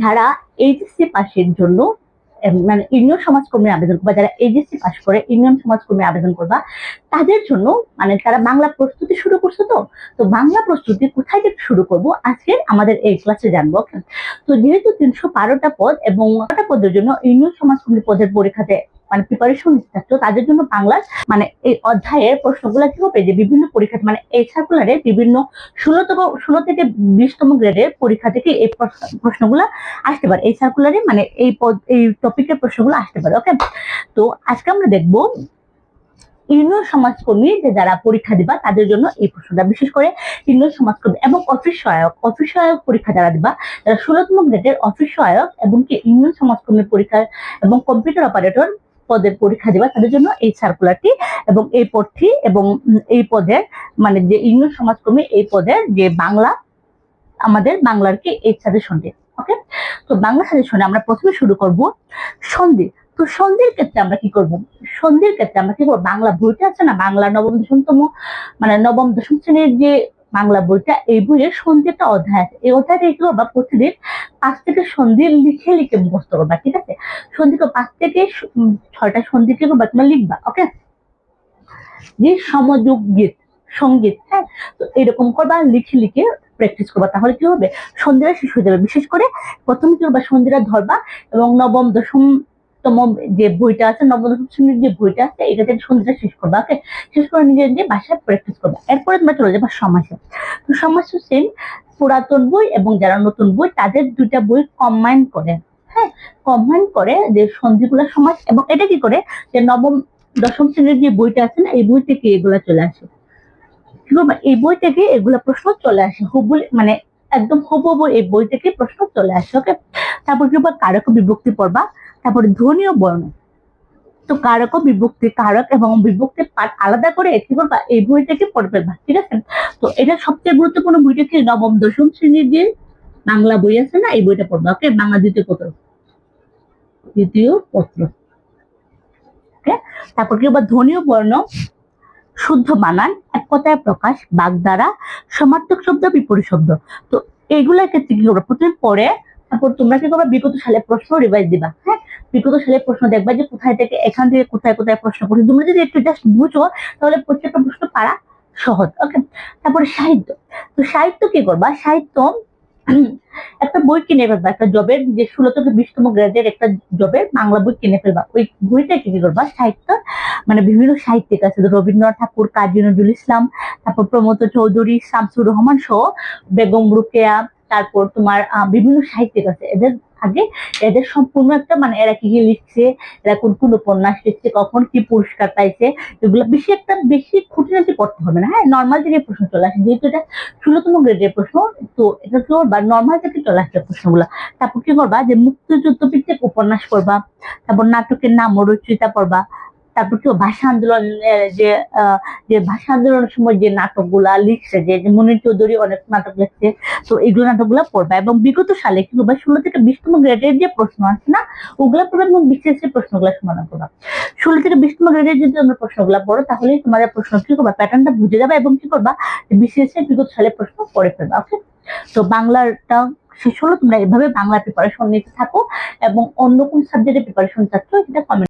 যারা এইচএসসি পাশের জন্য মানে ইউনিয়ন সমাজকর্মীর আবেদন করবা, যারা এইচএসসি পাস করে ইউনিয়ন সমাজকর্মীর আবেদন করবা তাদের জন্য, মানে তারা বাংলা প্রস্তুতি শুরু করছো, তো বাংলা প্রস্তুতি কোথায় থেকে শুরু করব আজকে আমাদের এই ক্লাসে জানবো। তো যেহেতু 312টা পদ এবং পদের জন্য ইউনিয়ন সমাজকর্মী পদের পরীক্ষাতে মানে প্রিপারেশন নিতে তাদের জন্য বাংলার মানে এই অধ্যায়ের প্রশ্নগুলো কি হবে যে বিভিন্ন পরীক্ষা মানে এই সার্কুলারে বিভিন্ন 16 থেকে 20তম গ্রেডের পরীক্ষা থেকে এই প্রশ্নগুলো আসতে পারে। এই সার্কুলারে মানে এই টপিকের প্রশ্নগুলো আসতে পারে। ওকে, তো আজকে আমরা দেখবো ইউনিয়ন সমাজকর্মী যে যারা পরীক্ষা দিবা তাদের জন্য এই প্রশ্নটা, বিশেষ করে ইউনিয়ন সমাজকর্মী এবং অফিস সহায়ক পরীক্ষা যারা দিবা, যারা 16তম গ্রেডের অফিস সহায়ক এবং কি ইউনিয়ন সমাজকর্মী পরীক্ষা এবং কম্পিউটার অপারেটর পদের পরীক্ষা দিবা তাদের জন্য এই সার্কুলারটি এবং এই পদটি এবং এই পদের মানে যে ইউনিয়ন সমাজকর্মী এই পদের যে বাংলা আমাদের বাংলার কি এই সাজেশনটি। ওকে, তো বাংলা সাজেশনে আমরা প্রথমে শুরু করব সন্ধি। তো সন্ধির ক্ষেত্রে আমরা কি করব, সন্ধির ক্ষেত্রে আমরা কি করবো, বাংলা বইটা আছে না, বাংলা নবম দশম শ্রেণীর যে বাংলা বইটা, এই বইয়ের সন্ধি একটা অধ্যায় আছে। এই অধ্যায়টা কি করবা, প্রতিদিন 5 থেকে সন্ধি লিখে লিখে মুখস্থ করবা। ঠিক আছে, সন্ধি 5 থেকে 6টা সন্ধি কি করবা তোমরা লিখবা। ওকে, যে সমযোগ গীত সঙ্গীত, হ্যাঁ, তো এরকম করবা, লিখে লিখে প্র্যাকটিস করবা, তাহলে কি হবে সন্ধিরা শেষ হয়ে যাবে। বিশেষ করে প্রথমে কি করবা, সন্ধিরা ধরবা এবং নবম দশম যে বইটা আছে, নবম দশম শ্রেণীর যে বইটা আছে এটা থেকে সন্ধিরা শেষ করবা। ওকে, শেষ করে নিজে নিজে বাসায় প্র্যাকটিস করবা। এরপরে তোমরা চলে যাবা সমাসে। তো সমাস সেম, পুরাতন বই এবং যারা নতুন বই তাদের দুইটা বই কম্বাইন করে, হ্যাঁ, কম্বাইন করে যে সন্ধিগুলা সমাস, এবং এটা কি করে যে নবম দশম শ্রেণীর যে বইটা আছে না এই বই থেকে এগুলা চলে আসে। এই বই থেকে এগুলা প্রশ্ন চলে আসে, মানে একদম হুবহু এই বই থেকে প্রশ্ন চলে আসে। ওকে, তারপর কি কারক বিভক্তি পড়বা, তারপরে ধ্বনি ও বর্ণ। তো কারক বিভক্তি, কারক এবং বিভক্তির পাঠ আলাদা করে কি করবা, এই বই থেকে পড়ে ফেলবা। ঠিক আছে, তো এটা সবচেয়ে গুরুত্বপূর্ণ বইটা কি, নবম দশম শ্রেণীর যে বাংলা বই আছে না এই বইটা পড়বা। ওকে, বাংলা দ্বিতীয় পত্র। ওকে, তারপর কি ধ্বনি ও বর্ণ, শুদ্ধ বানান, এক কথায় প্রকাশ, বাগধারা, সমার্থক শব্দ, বিপরীত শব্দ। তো এইগুলোর ক্ষেত্রে কি করবে, প্রথমে পড়ে তারপর তোমরা কি করবে, বিগত সালের প্রশ্ন রিভাইজ দিবা। হ্যাঁ, বিগত সালের প্রশ্ন দেখবা যে কোথায় থেকে এখান থেকে কোথায় কোথায় প্রশ্ন করছে। তোমরা যদি একটু জাস্ট বুঝো তাহলে প্রত্যেকটা প্রশ্ন পারা সহজ। ওকে, তারপরে সাহিত্য। তো সাহিত্য কি করবা, সাহিত্য একটা বই কিনে ফেলবা, একটা জবের যে 16 থেকে 20তম গ্রেডের একটা জবের বাংলা বই কিনে ফেলবা। ওই বইটা কি করবা, সাহিত্য মানে বিভিন্ন সাহিত্যিক আছে, রবীন্দ্রনাথ ঠাকুর, কাজী নজরুল ইসলাম, তারপর প্রমথ চৌধুরী, শামসুর রহমান সহ বেগম রোকেয়া, তারপর তোমার বিভিন্ন সাহিত্যিক আছে। এদের সম্পূর্ণ একটা মানে এরা কি কি লিখছে, এরা কোন কোন উপন্যাস লিখছে, কখন কি পুরস্কার পাইছে, এগুলো বেশি খুঁটিনাটি করতে হবে না। হ্যাঁ, নর্মাল থেকে প্রশ্ন চলে আসে, যেহেতু এটা 16তম গ্রেডের প্রশ্ন, তো এটা কি করবা, নর্মাল থেকে চলে আসছে প্রশ্নগুলো। তারপর কি করবা, যে মুক্তিযুদ্ধ ভিত্তিক উপন্যাস পড়বা, তারপর নাটকের নাম ও রচয়িতা পড়বা, তারপর কি ভাষা আন্দোলনের যে ভাষা আন্দোলনের সময় যে নাটকগুলা লিখছে, যে মুনীর চৌধুরী অনেক নাটক লিখছে, তো এগুলো নাটকগুলা পড়বা। এবং বিগত সালে কি করবা, 16 থেকে 20তম গ্রেডের যে প্রশ্ন আছে না ওগুলা পড়বা এবং বিশেষ প্রশ্নগুলো সমাধান করবা। 16 থেকে 20তম গ্রেডের যদি তোমরা প্রশ্নগুলা পড়ো তাহলে তোমাদের প্রশ্ন কি করবা, প্যাটার্নটা বুঝে যাবে এবং কি করবা, বিশেষ বিগত সালের প্রশ্ন পড়ে ফেলবা। ওকে, তো বাংলাটা শেষ হলো। তোমরা এভাবে বাংলা প্রিপারেশন নিতে থাকো এবং অন্য কোন সাবজেক্টের প্রিপারেশন চাচ্ছ সেটা কমেন্ট